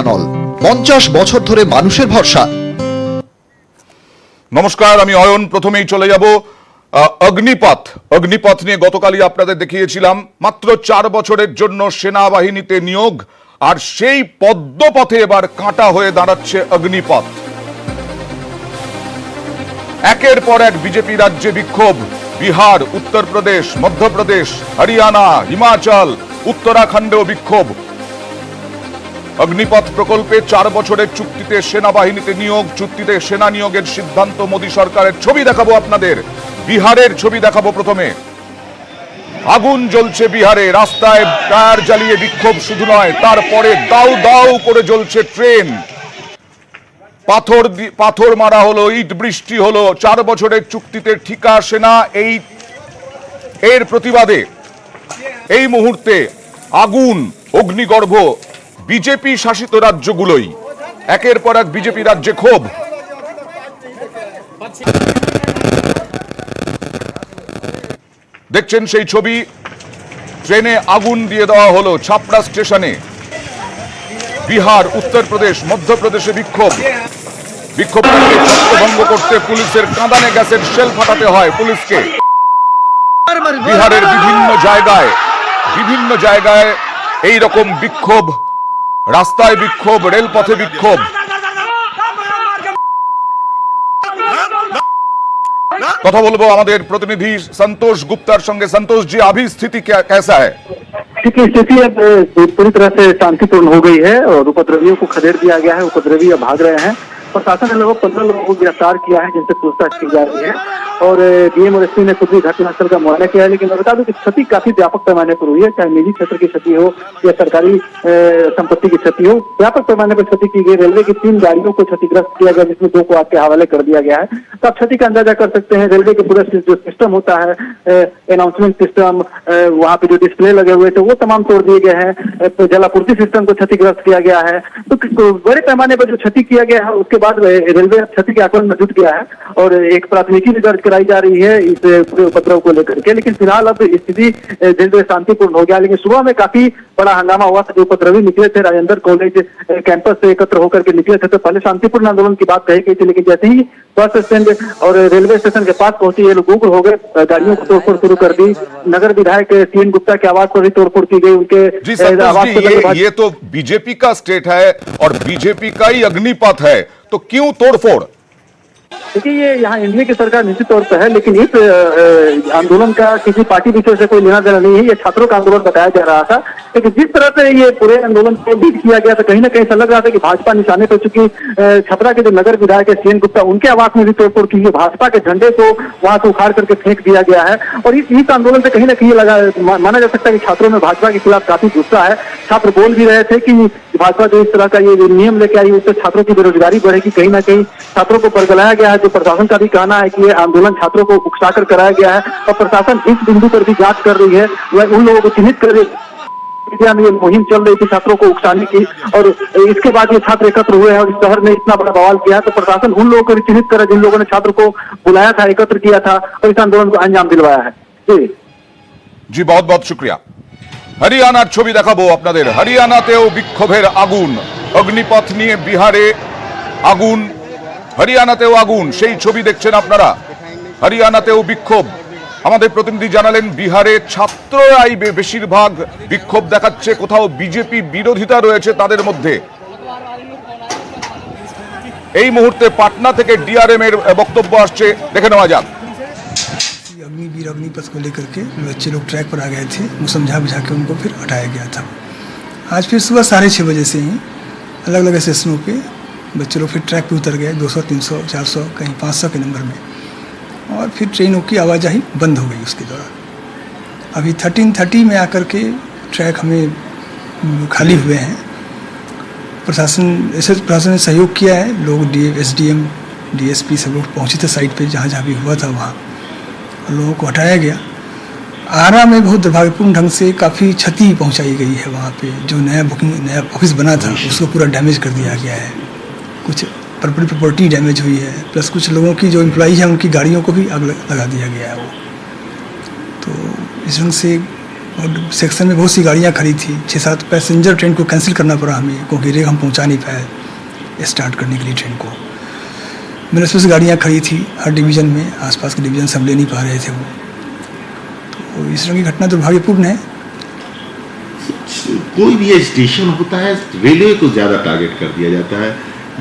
নল 50 বছর ধরে মানুষের ভরসা। নমস্কার, আমি অয়ন। প্রথমেই চলে যাব অগ্নিপথ নিয়ে। গতকালই আপনাদের দেখিয়েছিলাম মাত্র 4 বছরের জন্য সেনাবাহিনীতে নিয়োগ, আর সেই পদ্মপথে এবার কাঁটা হয়ে দাঁড়াচ্ছে অগ্নিপথ। একের পর এক বিজেপি রাজ্যে বিক্ষোভ। বিহার, উত্তরপ্রদেশ, মধ্যপ্রদেশ, হরিয়ানা, হিমাচল, উত্তরাখণ্ডেও বিক্ষোভ। অগ্নিপথ প্রকল্পে 4 বছরের চুক্তিতে সেনাবাহিনীতে নিয়োগ, চুক্তিতে সেনা নিয়োগের সিদ্ধান্ত মোদী সরকারের। ছবি দেখাবো আপনাদের, বিহারের ছবি দেখাবো। প্রথমে আগুন জ্বলছে বিহারে, রাস্তায় টায়ার জ্বালিয়ে বিক্ষোভ শুধু নয়, তারপরে দাউ দাউ করে জ্বলছে ট্রেন। পাথর মারা হলো, ইট বৃষ্টি হলো। 4 বছরের চুক্তিতে ঠিকা সেনা এর প্রতিবাদে এই মুহূর্তে আগুন, অগ্নিগর্ভ বিজেপি শাসিত রাজ্যগুলোই। একের পর এক বিজেপি রাজ্যে ক্ষোভ। দেখছেন সেই ছবি, ট্রেনে আগুন দিয়ে দেওয়া হলো ছাপড়া স্টেশনে। বিহার, উত্তরপ্রদেশ, মধ্যপ্রদেশে বিক্ষোভকারীকে ছত্রভঙ্গ করতে পুলিশের কাঁদানে গ্যাসের শেল ফাটাতে হয় পুলিশকে। বিহারের বিভিন্ন জায়গায় এই রকম বিক্ষোভ, রাস্তায় বিক্ষোভ, রেলপথে বিক্ষোভ। কথা বলবো আমাদের প্রতিনিধि संतोष गुप्तार संगे। संतोष जी, अभी स्थिति कैसा है? स्थिति अब पूरी तरह से शांतिपूर्ण हो गई है और उपद्रवियों को खदेड़ दिया गया है। उपद्रवी अब भाग रहे हैं। प्रशासन ने लगभग 15 लोगों को गिरफ्तार किया है, जिनसे पूछताछ की जा रही है। और डीएम और एसपी ने खुद भी घटनास्थल का मुआयना किया है। लेकिन मैं बता दूं कि क्षति काफी व्यापक पैमाने पर हुई है, चाहे निजी क्षेत्र की क्षति हो या सरकारी संपत्ति की क्षति हो। व्यापक पैमाने पर क्षति की गई। रेलवे की 3 गाड़ियों को क्षतिग्रस्त किया गया, जिसमें 2 को आग के हवाले कर दिया गया है। तो आप क्षति का अंदाजा कर सकते हैं। रेलवे के पूरा जो सिस्टम होता है, अनाउंसमेंट सिस्टम, वहाँ पे जो डिस्प्ले लगे हुए थे वो तमाम तोड़ दिए गए हैं। जलापूर्ति सिस्टम को क्षतिग्रस्त किया गया है। तो बड़े पैमाने पर जो क्षति किया गया है, उसके बाद रेलवे क्षति के आकलन में जुट गया है और एक प्राथमिकी भी दर्ज कराई जा रही है इस पूरे उपद्रव को लेकर के। लेकिन फिलहाल अब स्थिति धीरे शांतिपूर्ण हो गया। लेकिन सुबह में काफी बड़ा हंगामा हुआ था। जो उपद्रवी निकले थे राजेंद्र कॉलेज कैंपस से एकत्र होकर के निकले थे, तो पहले शांतिपूर्ण आंदोलन की बात कही गई थी। लेकिन जैसे ही बस स्टैंड और रेलवे स्टेशन के पास पहुंची, ये लोग उग्र हो गए, गाड़ियों को तोड़फोड़ शुरू कर दी। नगर विधायक सीएन गुप्ता के आवास पर भी तोड़फोड़ की गई। उनके आवास पर ये तो बीजेपी का स्टेट है और बीजेपी का ही अग्निपथ है, तो क्यों तोड़फोड़? देखिए, ये यहाँ एनडीए की सरकार निश्चित तौर पर है, लेकिन इस आंदोलन का किसी पार्टी विशेष से कोई लेना देना नहीं है। ये छात्रों का आंदोलन बताया जा रहा था। लेकिन जिस तरह से ये पूरे आंदोलन को लीड किया गया, तो कहीं ना कहीं ऐसा लग रहा था कि भाजपा निशाने पर, चूंकि छपरा के जो नगर विधायक है सीएन गुप्ता, उनके आवास में भी तोड़फोड़ की गई। भाजपा के झंडे को वहां से उखाड़ करके फेंक दिया गया है। और इस आंदोलन से कहीं ना कहीं माना जा सकता है कि छात्रों में भाजपा के खिलाफ काफी गुस्सा है। छात्र बोल भी रहे थे कि भाजपा जो इस तरह का ये नियम लेके आई, उससे छात्रों की बेरोजगारी बढ़ेगी। कहीं ना कहीं छात्रों को परगलाया गया है। जो प्रशासन का भी कहना है कि ये आंदोलन छात्रों को उकसाकर कराया गया है और प्रशासन इस बिंदु पर भी जांच कर रही है। वह उन लोगों को चिन्हित कर रही है। ये मुहिम चल रही थी छात्रों को उकसाने की, और इसके बाद ये छात्र एकत्र हुए हैं और इस शहर में इतना बड़ा बवाल किया है। तो प्रशासन उन लोगों को भी चिन्हित करे जिन लोगों ने छात्र को बुलाया था, एकत्र किया था और इस आंदोलन को अंजाम दिलवाया है। जी बहुत बहुत शुक्रिया। हरियाणार ছবি দেখাবো আপনাদের। হরিয়ানাতেও বিক্ষোভের আগুন। অগ্নিপথ নিয়ে বিহারে আগুন, হরিয়ানাতেও আগুন, সেই ছবি দেখছেন আপনারা। হরিয়ানাতেও বিক্ষোভ। আমাদের প্রতিনিধি জানালেন বিহারে ছাত্ররাই বেশিরভাগ বিক্ষোভ দেখাচ্ছে, কোথাও বিজেপি বিরোধিতা রয়েছে তাদের মধ্যে। এই মুহূর্তে পাটনা থেকে ডিআরএম এর বক্তব্য আসছে, দেখে নেওয়া যাক। अग्निवीर अग्निपथ को लेकर के बच्चे लोग ट्रैक पर आ गए थे। वो समझा बुझा के उनको फिर हटाया गया था। आज फिर सुबह 6:30 बजे से ही अलग अलग स्टेशनों पे बच्चे लोग फिर ट्रैक पे उतर गए, 200, 300, 400, कहीं 500 के नंबर में। और फिर ट्रेनों की आवाजाही बंद हो गई उसके दौरान। अभी 13:30 में आकर के ट्रैक हमें खाली हुए हैं। प्रशासन ने सहयोग किया है। लोग SDM, DSP सब लोग पहुँचे थे साइट पर, जहाँ जहाँ भी हुआ था वहाँ लोगों को हटाया गया। आरा में बहुत दुर्भाग्यपूर्ण ढंग से काफ़ी क्षति पहुंचाई गई है। वहाँ पे जो नया ऑफिस बना था उसको पूरा डैमेज कर दिया गया है। कुछ प्रॉपर्टी डैमेज हुई है, प्लस कुछ लोगों की जो एम्प्लॉई है उनकी गाड़ियों को भी आग लगा दिया गया है। वो तो इस ढंग से और सेक्शन में बहुत सी गाड़ियाँ खड़ी थी, 6-7 पैसेंजर ट्रेन को कैंसिल करना पड़ा हमें, क्योंकि रेल हम पहुँचा नहीं पाए स्टार्ट करने के लिए ट्रेन को। मेरे से गाड़ियाँ खड़ी थी हर डिवीज़न में, आसपास के डिवीज़न सब ले नहीं पा रहे थे वो। तो इस तरह की घटना दुर्भाग्यपूर्ण है। कोई भी ये स्टेशन होता है, रेलवे को ज़्यादा टारगेट कर दिया जाता है,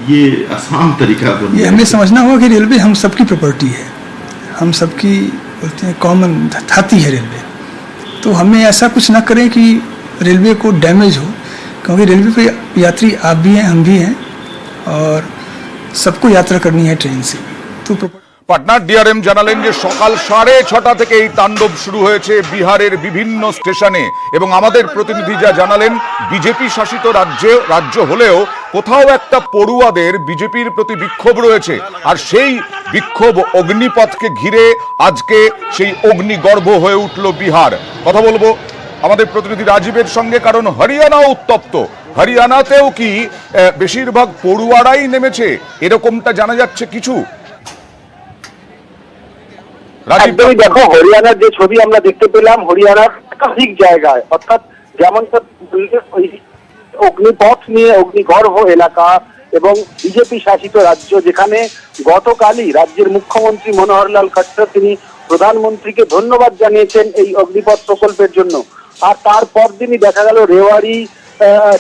ये आसान तरीका बन ये हमें समझना होगा कि रेलवे हम सबकी प्रॉपर्टी है, हम सबकी बोलते हैं कॉमन धाती है रेलवे। तो हमें ऐसा कुछ ना करें कि रेलवे को डैमेज हो, क्योंकि रेलवे पे यात्री आप भी हैं, हम भी हैं, और सबको यात्रा करनी है ट्रेन से। तो পাটনার ডিআরএম জানালেন যে সকাল 6:30 থেকে এই তাণ্ডব শুরু হয়েছে বিহারের বিভিন্ন স্টেশনে, এবং আমাদের প্রতিনিধি যা জানালেন বিজেপি শাসিত রাজ্য হলেও কোথাও একটা পড়ুয়াদের বিজেপির প্রতি বিক্ষোভ রয়েছে, আর সেই বিক্ষোভ অগ্নিপথকে ঘিরে আজকে সেই অগ্নিগর্ভ হয়ে উঠল বিহার। কথা বলবো আমাদের প্রতিনিধি রাজীবের সঙ্গে, কারণ হরিয়ানাও উত্তপ্ত। হরিয়ানাতেও কি বেশিরভাগ পড়ুয়ারাই নেমেছে এরকমটা জানা যাচ্ছে কিছু? একদমই দেখো, হরিয়ানার যে ছবি আমরা দেখতে পেলাম, হরিয়ানার একাধিক জায়গায়, অর্থাৎ যেমন অগ্নিপথ নিয়ে অগ্নিগর্ভ এলাকা এবং বিজেপি শাসিত রাজ্য, যেখানে গতকালই রাজ্যের মুখ্যমন্ত্রী মনোহরলাল খট্টর তিনি প্রধানমন্ত্রীকে ধন্যবাদ জানিয়েছেন এই অগ্নিপথ প্রকল্পের জন্য। আর তারপর দিনই দেখা গেল রেওয়াড়ি,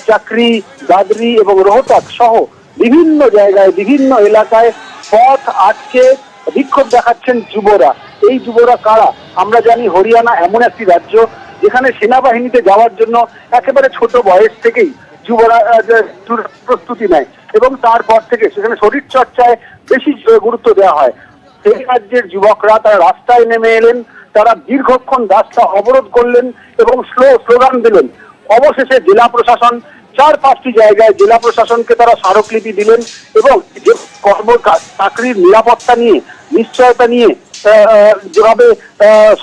চাকরি, দাদরি এবং রোহতাক সহ বিভিন্ন জায়গায় বিভিন্ন এলাকায় পথ আটকে বিক্ষোভ দেখাচ্ছেন যুবরা। এই যুবরা কারা? আমরা জানি হরিয়ানা এমন একটি রাজ্য যেখানে সেনাবাহিনীতে যাওয়ার জন্য একেবারে ছোট বয়স থেকেই যুবরা প্রস্তুতি নেয়, এবং তারপর থেকে সেখানে শরীর চর্চায় বেশি গুরুত্ব দেওয়া হয়। সেই রাজ্যের যুবকরা তারা রাস্তায় নেমে এলেন, তারা দীর্ঘক্ষণ রাস্তা অবরোধ করলেন এবং স্লোগান দিলেন। অবশেষে জেলা প্রশাসন 4-5টি জায়গায় জেলা প্রশাসনকে তারা স্মারকলিপি দিলেন, এবং যে চাকরির নিরাপত্তা নিয়ে, নিশ্চয়তা নিয়ে যেভাবে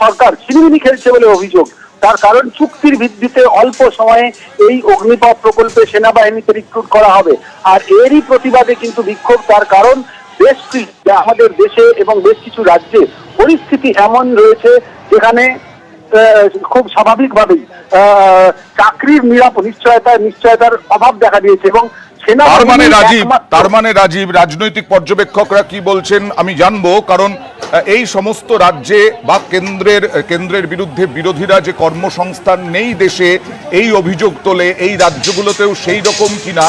সরকার ছিনিমিনি খেলছে বলে অভিযোগ, তার কারণ চুক্তির ভিত্তিতে অল্প সময়ে এই অগ্নিপথ প্রকল্পে সেনাবাহিনীতে রিক্রুট করা হবে। আর এরই প্রতিবাদে কিন্তু বিক্ষোভ। তার কারণ বেশ আমাদের দেশে এবং বেশ কিছু রাজ্যে পরিস্থিতি এমন রয়েছে যেখানে খুব স্বাভাবিকভাবেই চাকরির নিশ্চয়তার অভাব দেখা দিয়েছে, এবং তার মানে রাজীব রাজনৈতিক পর্যবেক্ষকরা কি বলছেন আমি জানবো, কারণ এই সমস্ত রাজ্যে বা কেন্দ্রের বিরুদ্ধে বিরোধীরা যে কর্মসংস্থান নেই দেশে এই অভিযোগ তোলে, এই রাজ্যগুলোতেও সেই রকম কিনা,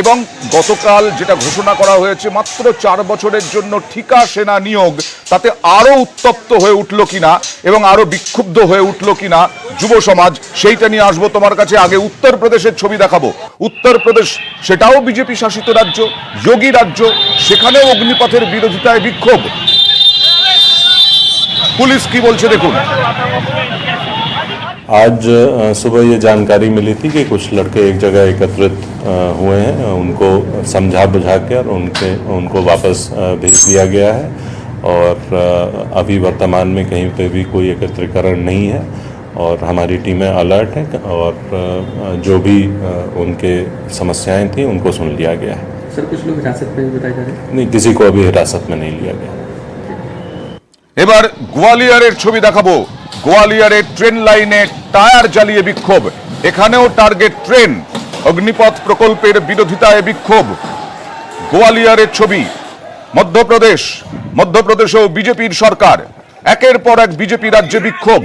এবং গতকাল যেটা ঘোষণা করা হয়েছে মাত্র 4 বছরের জন্য ঠিকা সেনা নিয়োগ, তাতে আরো উত্তপ্ত হয়ে উঠলো কিনা এবং আরো বিক্ষুব্ধ হয়ে উঠলো কিনা যুব সমাজ, সেইটা নিয়ে আসবো তোমার কাছে। আগে উত্তরপ্রদেশের ছবি দেখাবো। উত্তরপ্রদেশ সেটাও বিজেপি শাসিত রাজ্য, যোগী রাজ্য, সেখানেও অগ্নিপথের বিরোধিতায় বিক্ষোভ। पुलिस की बोलছে দেখুন। आज सुबह ये जानकारी मिली थी कि कुछ लड़के एक जगह एकत्रित हुए हैं, उनको समझा बुझा कर उनको वापस भेज दिया गया है, और अभी वर्तमान में कहीं पे भी कोई एकत्रीकरण नहीं है, और हमारी टीमें अलर्ट हैं, और जो भी उनके समस्याएं थी उनको सुन लिया गया है। सर कुछ लोग हिरासत में बताए जा रहे हैं? नहीं, किसी को अभी हिरासत में नहीं लिया गया। এবার গোয়ালিয়রের ছবি দেখাবো। গোয়ালিয়রের ট্রেন লাইনে টায়ার জ্বালিয়ে বিক্ষোভ, এখানেও টার্গেট ট্রেন। অগ্নিপথ প্রকল্পের বিরোধিতায় বিক্ষোভ। গোয়ালিয়রের ছবি। মধ্যপ্রদেশেও বিজেপির সরকার, একের পর এক বিজেপি রাজ্যে বিক্ষোভ।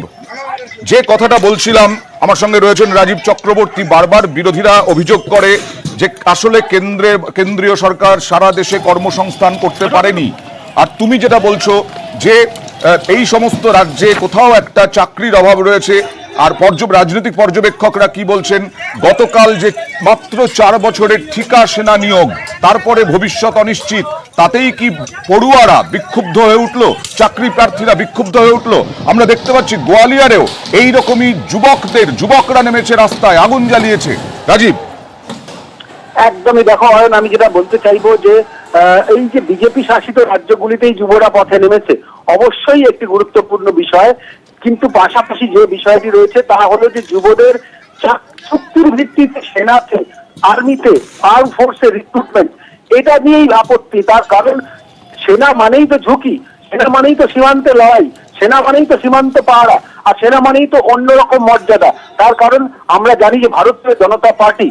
যে কথাটা বলছিলাম, আমার সঙ্গে রয়েছেন রাজীব চক্রবর্তী। বারবার বিরোধীরা অভিযোগ করে যে আসলে কেন্দ্রীয় সরকার সারা দেশে কর্মসংস্থান করতে পারেনি, আর তুমি যেটা বলছো যে এই সমস্ত রাজ্যে কোথাও একটা চাকরির অভাব রয়েছে। আর রাজনৈতিক পর্যবেক্ষকরা কি বলছেন, গতকাল যে মাত্র 4 বছরের ঠিকা সেনা নিয়োগ, তারপরে ভবিষ্যৎ অনিশ্চিত, তাতেই কি পড়ুয়ারা বিক্ষুব্ধ হয়ে উঠলো, চাকরি প্রার্থীরা বিক্ষুব্ধ হয়ে উঠলো? আমরা দেখতে পাচ্ছি গোয়ালিয়রেও এইরকমই যুবকরা নেমেছে রাস্তায়, আগুন জ্বালিয়েছে। রাজীব, একদমই দেখো, আমি যেটা বলতে চাইবো যে এই যে বিজেপি শাসিত রাজ্যগুলিতেই যুবরা পথে নেমেছে অবশ্যই একটি গুরুত্বপূর্ণ বিষয়, কিন্তু পাশাপাশি যে বিষয়টি রয়েছে তা হলো যে যুবদের চুক্তির ভিত্তিতে সেনাতে, আর্মিতে, আর্ম ফোর্সে রিক্রুটমেন্ট, এটা নিয়েই আপত্তি। তার কারণ সেনা মানেই তো ঝুঁকি, সেনা মানেই তো সীমান্তে লড়াই, সেনা মানেই তো সীমান্ত পাহারা, আর সেনা মানেই তো অন্যরকম মর্যাদা। তার কারণ আমরা জানি যে ভারতীয় জনতা পার্টি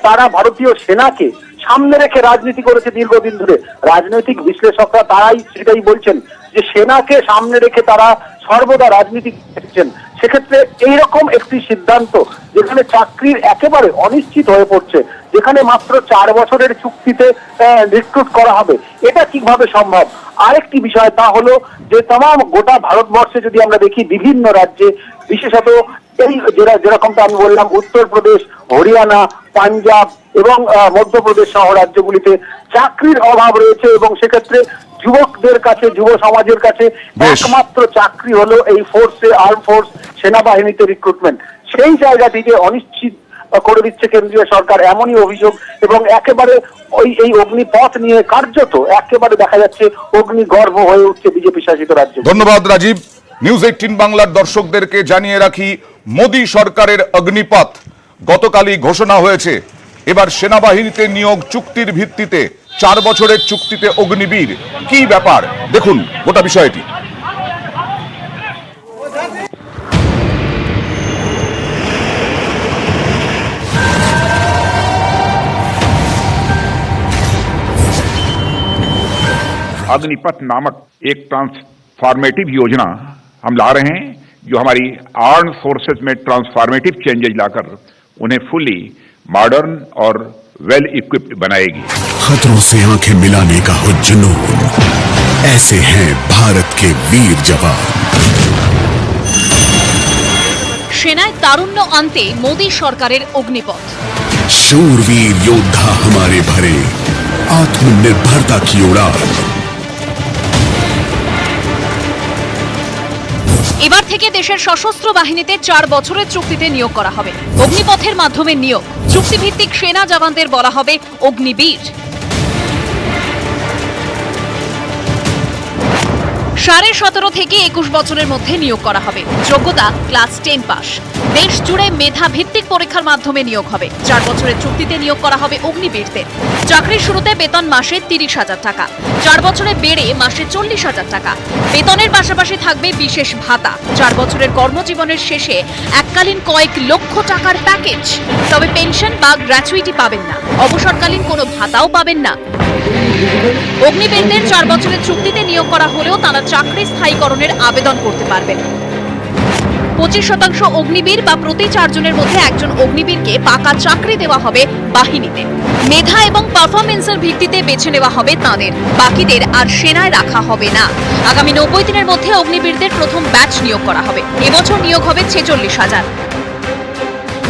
তারা ভারতীয় সেনাকে সামনে রেখে রাজনীতি করেছে দীর্ঘদিন ধরে। রাজনৈতিক বিশ্লেষকরা তারাই সেটাই বলছেন যে সেনাকে সামনে রেখে তারা সর্বদা রাজনীতি করছেন। সেক্ষেত্রে এইরকম একটি সিদ্ধান্ত, যেখানে চাকরির একেবারে অনিশ্চিত হয়ে পড়ছে, যেখানে মাত্র 4 বছরের চুক্তিতে রিক্রুট করা হবে, এটা কিভাবে সম্ভব? আরেকটি বিষয় তা হলো যে গোটা ভারতবর্ষে যদি আমরা দেখি বিভিন্ন রাজ্যে, বিশেষত এই যেরকমটা আমি বললাম উত্তরপ্রদেশ, হরিয়ানা, পাঞ্জাব এবং মধ্যপ্রদেশ সহ রাজ্যগুলিতে চাকরির অভাব রয়েছে, এবং সেক্ষেত্রে যুবকদের কাছে, যুব সমাজের কাছে একমাত্র চাকরি হলো এই ফোর্সে, আর্ম ফোর্স, সেনাবাহিনীতে রিক্রুটমেন্ট। সেই জায়গাটিকে অনিশ্চিত করে দিচ্ছে কেন্দ্রীয় সরকার, এমনই অভিযোগ। এবং একেবারে এই অগ্নিপথ নিয়ে কার্যত একেবারে দেখা যাচ্ছে অগ্নিগর্ভ হয়ে উঠছে বিজেপি শাসিত রাজ্য। ধন্যবাদ রাজীব। নিউজ 18 বাংলার দর্শকদেরকে জানিয়ে রাখি, মোদী সরকারের অগ্নিপথ গতকালই ঘোষণা হয়েছে। এবার সেনাবাহিনীতে নিয়োগ চুক্তির ভিত্তিতে, 4 বছরের চুক্তিতে অগ্নিবীর। কি ব্যাপার দেখুন গোটা বিষয়টি। अग्निपथ नामक एक ट्रांसफॉर्मेटिव योजना हम ला रहे हैं, जो हमारी आर्म फोर्सेस में ट्रांसफॉर्मेटिव चेंजेस लाकर उन्हें फुली मॉडर्न और वेल इक्विप्ड बनाएगी। खतरों से आंखें मिलाने का हो जुनून, ऐसे हैं भारत के वीर जवान। সেনায় তারুণ্য আনতে মোদী সরকারের অগ্নিপথ। शूरवीर योद्धा हमारे भरे, आत्मनिर्भरता की उड़ान। এবার থেকে দেশের সশস্ত্র বাহিনীতে 4 বছরের চুক্তিতে নিয়োগ করা হবে। অগ্নিপথের মাধ্যমে নিয়োগ, চুক্তিভিত্তিক সেনা জওয়ানদের বলা হবে অগ্নিবীর। 17.5 থেকে 21 বছরের মধ্যে নিয়োগ করা হবে। যোগ্যতা ক্লাস 10 পাস। দেশ জুড়ে মেধা ভিত্তিক পরীক্ষার মাধ্যমে নিয়োগ হবে। 4 বছরের চুক্তিতে নিয়োগ করা হবে অগ্নিবীরদের। চাকরির শুরুতে বেতন মাসে 30,000 টাকা, 4 বছরে বেড়ে মাসে 40,000 টাকা। বেতনের পাশাপাশি থাকবে বিশেষ ভাতা। 4 বছরের কর্মজীবনের শেষে এককালীন কয়েক লক্ষ টাকার প্যাকেজ। তবে পেনশন বা গ্র্যাচুইটি পাবেন না, অবসরকালীন কোনো ভাতাও পাবেন না। অগ্নিবীরদের 4 বছরের চুক্তিতে নিয়োগ করা হলেও তারা চাকরি স্থায়ীকরণের আবেদন করতে পারবেন। 25% অগ্নিবীর বা প্রতি 4 জনের মধ্যে একজন অগ্নিবীরকে পাকা চাকরি দেওয়া হবে বাহিনীতে। মেধা এবং পারফরমেন্সের ভিত্তিতে বেছে নেওয়া হবে তাদের, বাকিদের আর সেনায় রাখা হবে না। আগামী 90 দিনের মধ্যে অগ্নিবীরদের প্রথম ব্যাচ নিয়োগ করা হবে। এবছর নিয়োগ হবে 46,000।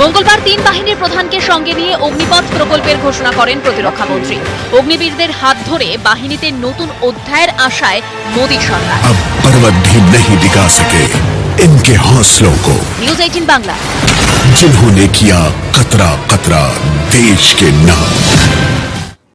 মঙ্গলবার 3 বাহিনীর প্রধানকে সঙ্গে নিয়ে অগ্নিপথ প্রকল্পের ঘোষণা করেন প্রতিরক্ষা মন্ত্রী। অগ্নিবীরদের হাত ধরে বাহিনীতে নতুন অধ্যায়ের আশায় মোদী সরকার। अब पर्वत भी नहीं दिखा सके इनके हौसलों को। নিউজ 18 বাংলা। जिन्होंने किया कतरा कतरा देश के नाम।